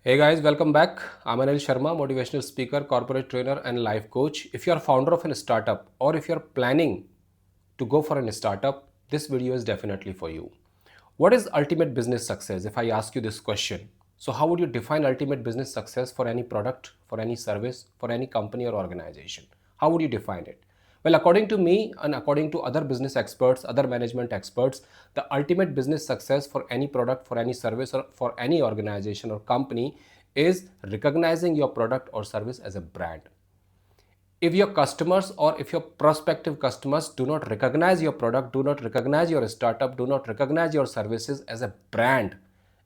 Hey guys, welcome back. I'm Anil Sharma, motivational speaker, corporate trainer, and life coach. If you are founder of a startup or if you're planning to go for a startup, this video is definitely for you. What is ultimate business success? If I ask you this question, so how would you define ultimate business success for any product, for any service, for any company or organization? How would you define it? Well, according to me and according to other business experts, other management experts, the ultimate business success for any product, for any service, or for any organization or company is recognizing your product or service as a brand. If your customers or if your prospective customers do not recognize your product, do not recognize your startup, do not recognize your services as a brand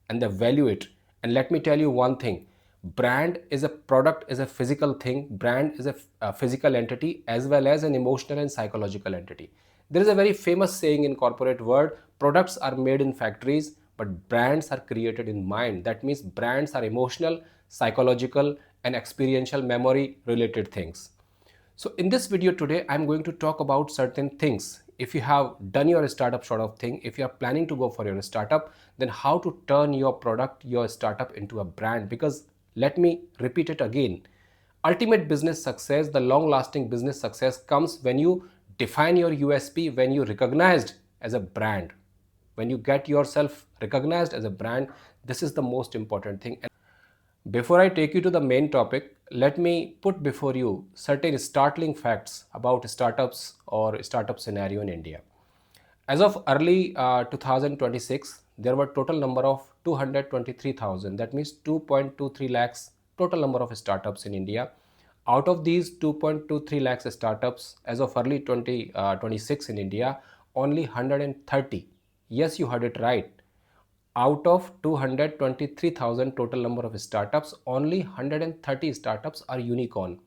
and they value it, and let me tell you one thing, brand is a product, is a physical thing, brand is a physical entity as well as an emotional and psychological entity. There is a very famous saying in corporate world, products are made in factories but brands are created in mind. That means brands are emotional, psychological and experiential memory related things. So in this video today, I'm going to talk about certain things. If you have done your startup sort of thing, if you are planning to go for your startup, then how to turn your product, your startup into a brand. Because let me repeat it again. Ultimate business success, the long lasting business success comes when you define your USP, when you recognized as a brand. When you get yourself recognized as a brand, this is the most important thing. Before I take you to the main topic, let me put before you certain startling facts about startups or startup scenario in India. As of early 2026, there were total number of 223,000. That means 2.23 lakhs total number of startups in India. Out of these 2.23 lakhs startups, as of early 2026 in India, only 130. Yes, you heard it right, out of 223,000 total number of startups, only 130 startups are unicorn.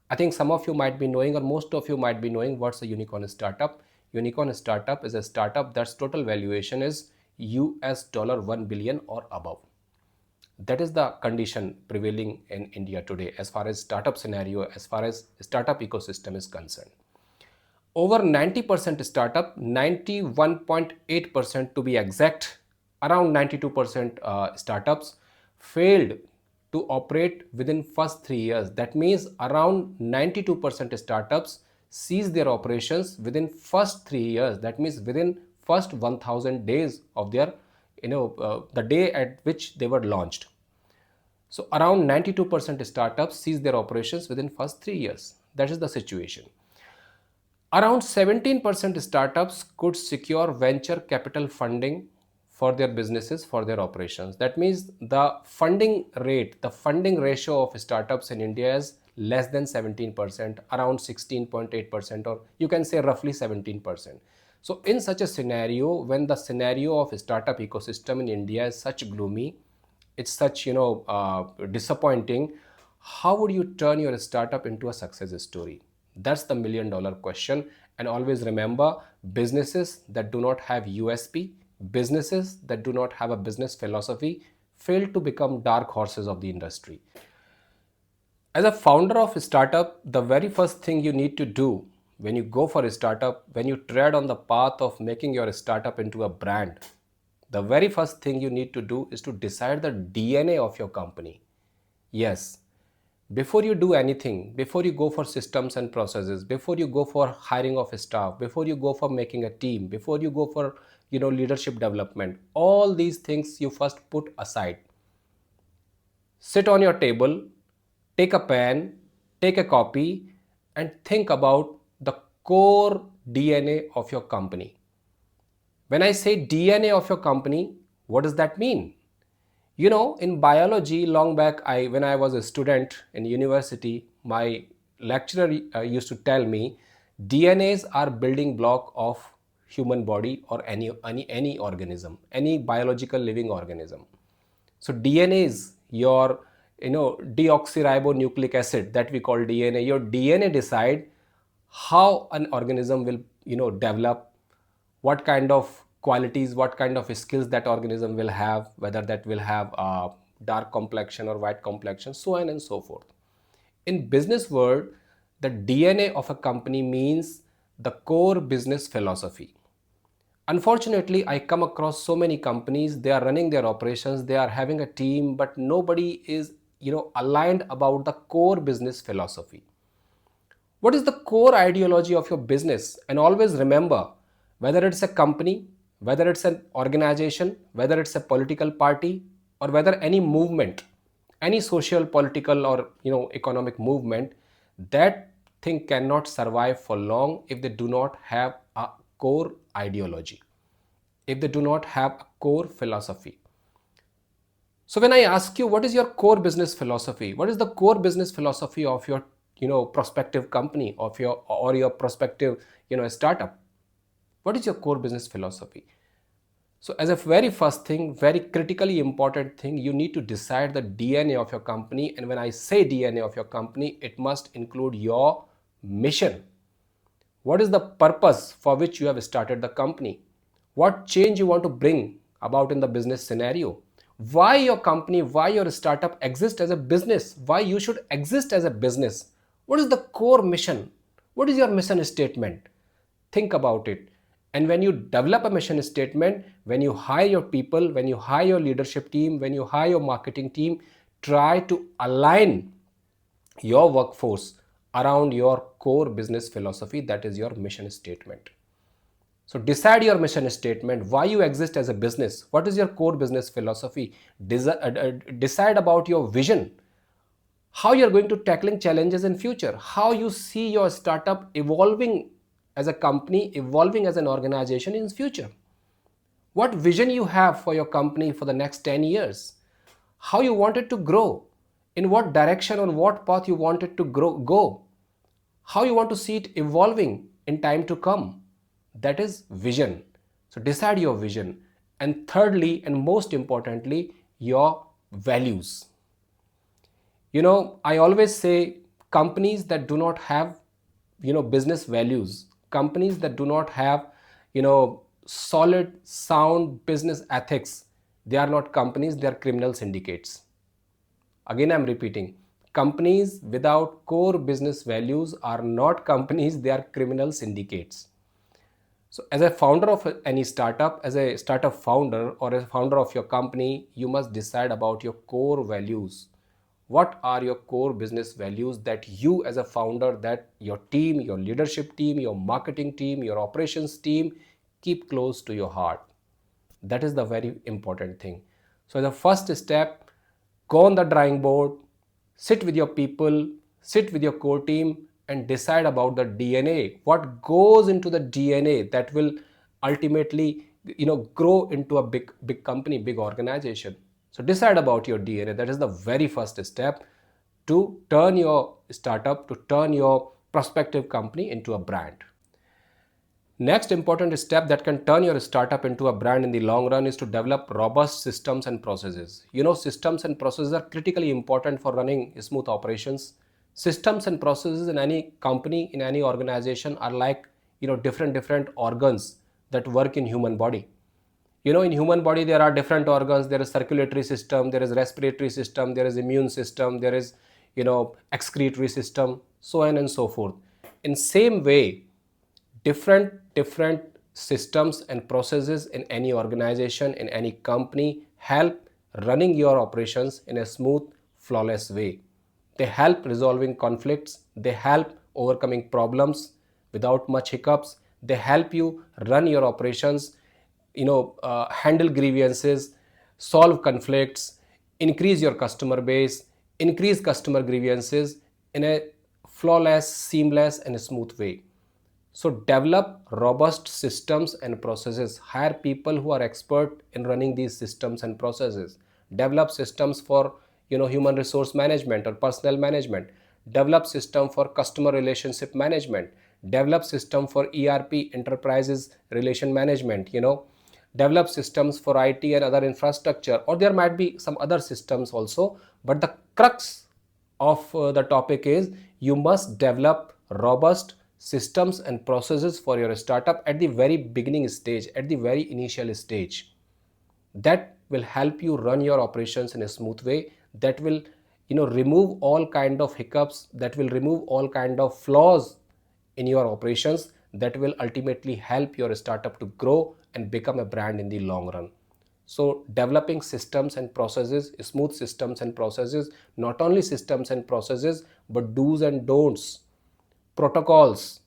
I think some of you might be knowing or most of you might be knowing what's a unicorn startup. Unicorn startup is a startup that's total valuation is US dollar 1 billion or above. That is the condition prevailing in India today as far as startup scenario, as far as startup ecosystem is concerned. Over 90% startup, 91.8% to be exact, around 92% startups failed to operate within first 3 years. That means around 92% startups cease their operations within first 3 years. That means within first 1000 days of their, the day at which they were launched. So around 92% startups cease their operations within first 3 years. That is the situation. Around 17% startups could secure venture capital funding for their businesses, for their operations. That means the funding rate, the funding ratio of startups in India is less than 17%, around 16.8%, or you can say roughly 17%. So in such a scenario, when the scenario of startup ecosystem in India is such gloomy, it's such disappointing, how would you turn your startup into a success story? That's the million dollar question. And always remember, businesses that do not have USP, businesses that do not have a business philosophy fail to become dark horses of the industry. As a founder of a startup, the very first thing you need to do when you go for a startup, when you tread on the path of making your startup into a brand, the very first thing you need to do is to decide the DNA of your company. Yes, before you do anything, before you go for systems and processes, before you go for hiring of staff, before you go for making a team, before you go for leadership development, all these things you first put aside. Sit on your table, take a pen, take a copy, and think about the core DNA of your company. When I say DNA of your company, what does that mean? In biology, long back, when I was a student in university, my lecturer used to tell me DNAs are building block of human body or any organism, any biological living organism. So DNA is your deoxyribonucleic acid that we call DNA. Your DNA decide how an organism will develop, what kind of qualities, what kind of skills that organism will have, whether that will have a dark complexion or white complexion, so on and so forth. In business world, the DNA of a company means the core business philosophy. Unfortunately, I come across so many companies, they are running their operations, they are having a team, but nobody is aligned about the core business philosophy. What is the core ideology of your business? And always remember, whether it's a company, whether it's an organization, whether it's a political party, or whether any movement, any social, political, or economic movement, that thing cannot survive for long if they do not have a core ideology, if they do not have a core philosophy. So when I ask you, what is your core business philosophy? What is the core business philosophy of your, prospective company, of your or your prospective, startup? What is your core business philosophy? So as a very first thing, very critically important thing, you need to decide the DNA of your company. And when I say DNA of your company, it must include your mission. What is the purpose for which you have started the company? What change you want to bring about in the business scenario? Why your company, why your startup exists as a business? Why you should exist as a business? What is the core mission? What is your mission statement? Think about it. And when you develop a mission statement, when you hire your people, when you hire your leadership team, when you hire your marketing team, try to align your workforce around your core business philosophy, that is your mission statement. So decide your mission statement, why you exist as a business, what is your core business philosophy. Decide about your vision, how you're going to tackling challenges in future, how you see your startup evolving as a company, evolving as an organization in future. What vision you have for your company for the next 10 years, how you want it to grow, in what direction, on what path you want it to go, how you want to see it evolving in time to come. That is vision. So decide your vision. And thirdly, and most importantly, your values. I always say companies that do not have, business values, companies that do not have, solid, sound business ethics, they are not companies, they are criminal syndicates. Again, I'm repeating, companies without core business values are not companies, they are criminal syndicates. So as a founder of any startup, as a startup founder or a founder of your company, you must decide about your core values. What are your core business values that you as a founder, that your team, your leadership team, your marketing team, your operations team keep close to your heart? That is the very important thing. So the first step, go on the drawing board, sit with your people, sit with your core team, and decide about the DNA. What goes into the DNA that will ultimately, grow into a big company, big organization. So decide about your DNA. That is the very first step to turn your startup, to turn your prospective company into a brand. Next important step that can turn your startup into a brand in the long run is to develop robust systems and processes. Systems and processes are critically important for running smooth operations. Systems and processes in any company, in any organization are like, different organs that work in human body. In human body, there are different organs. There is circulatory system, there is respiratory system, there is immune system, there is, excretory system, so on and so forth. In same way, different systems and processes in any organization, in any company help running your operations in a smooth, flawless way. They help resolving conflicts, they help overcoming problems without much hiccups, they help you run your operations, handle grievances, solve conflicts, increase your customer base, increase customer grievances in a flawless, seamless and smooth way. So develop robust systems and processes. Hire people who are expert in running these systems and processes. Develop systems for, human resource management or personnel management. Develop system for customer relationship management. Develop system for ERP, enterprises relation management. Develop systems for IT and other infrastructure, or there might be some other systems also. But the crux of the topic is you must develop robust systems and processes for your startup at the very beginning stage, at the very initial stage. That will help you run your operations in a smooth way. That will, remove all kind of hiccups, that will remove all kind of flaws in your operations, that will ultimately help your startup to grow and become a brand in the long run. So developing systems and processes, smooth systems and processes, not only systems and processes, but do's and don'ts, protocols,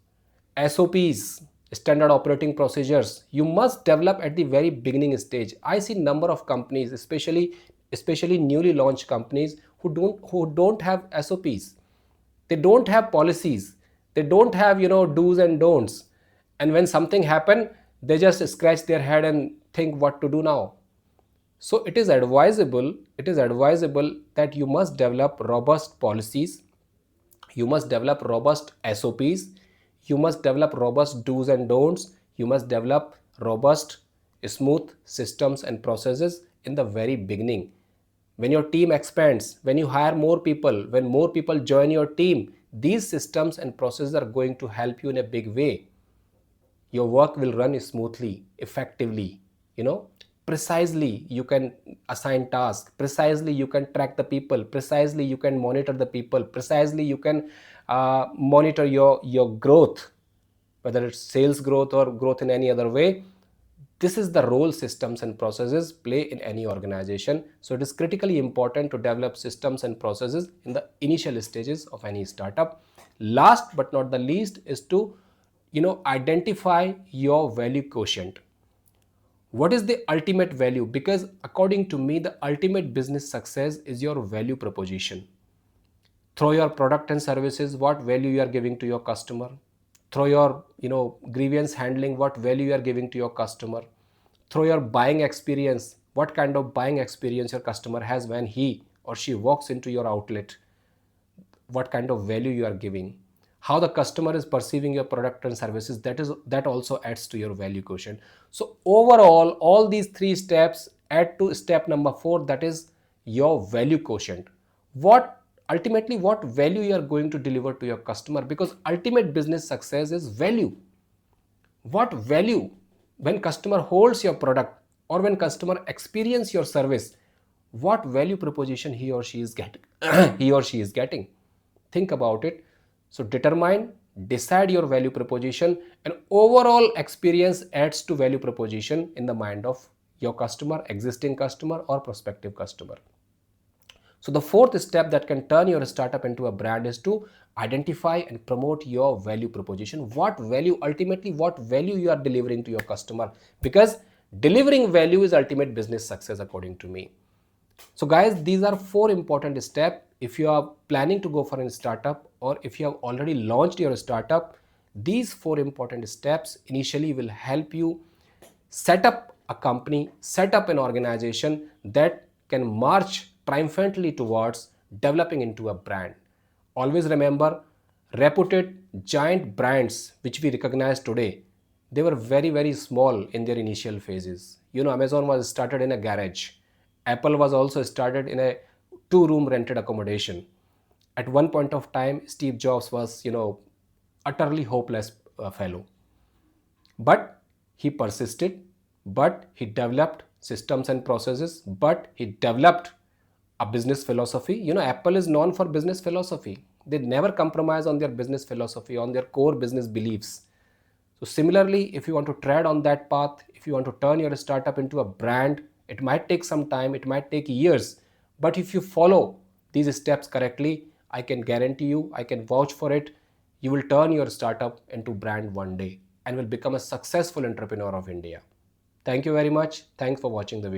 SOPs, standard operating procedures, you must develop at the very beginning stage. I see number of companies, especially newly launched companies, who don't have SOPs. They don't have policies. They don't have do's and don'ts. And when something happen, they just scratch their head and think what to do now. So it is advisable that you must develop robust policies, you must develop robust SOPs, you must develop robust do's and don'ts, you must develop robust, smooth systems and processes in the very beginning. When your team expands, when you hire more people, when more people join your team, these systems and processes are going to help you in a big way. Your work will run smoothly, effectively, precisely you can assign tasks, precisely you can track the people, precisely you can monitor the people, precisely you can monitor your growth, whether it's sales growth or growth in any other way. This is the role systems and processes play in any organization. So it is critically important to develop systems and processes in the initial stages of any startup. Last but not the least is to identify your value quotient. What is the ultimate value? Because according to me, the ultimate business success is your value proposition. Through your product and services, what value you are giving to your customer. Through your grievance handling, what value you are giving to your customer. Through your buying experience, what kind of buying experience your customer has when he or she walks into your outlet, what kind of value you are giving, how the customer is perceiving your product and services, that also adds to your value quotient. So overall, all these three steps add to step number 4, that is your value quotient. What value you are going to deliver to your customer, because ultimate business success is value. What value, when customer holds your product or when customer experience your service, what value proposition he or she is getting he or she is getting. Think about it. So decide your value proposition, and overall experience adds to value proposition in the mind of your customer, existing customer or prospective customer. So the fourth step that can turn your startup into a brand is to identify and promote your value proposition. Ultimately what value you are delivering to your customer, because delivering value is ultimate business success according to me. So guys, these are 4 important steps. If you are planning to go for a startup, or if you have already launched your startup, these 4 important steps initially will help you set up a company, set up an organization that can march triumphantly towards developing into a brand. Always remember, reputed giant brands which we recognize today, they were very, very small in their initial phases. Amazon was started in a garage. Apple was also started in a 2-room rented accommodation. At one point of time, Steve Jobs was, utterly hopeless fellow. But he persisted, but he developed systems and processes, but he developed a business philosophy. Apple is known for business philosophy. They never compromise on their business philosophy, on their core business beliefs. So similarly, if you want to tread on that path, if you want to turn your startup into a brand, it might take some time, it might take years. But if you follow these steps correctly, I can guarantee you, I can vouch for it, you will turn your startup into brand one day and will become a successful entrepreneur of India. Thank you very much. Thanks for watching the video.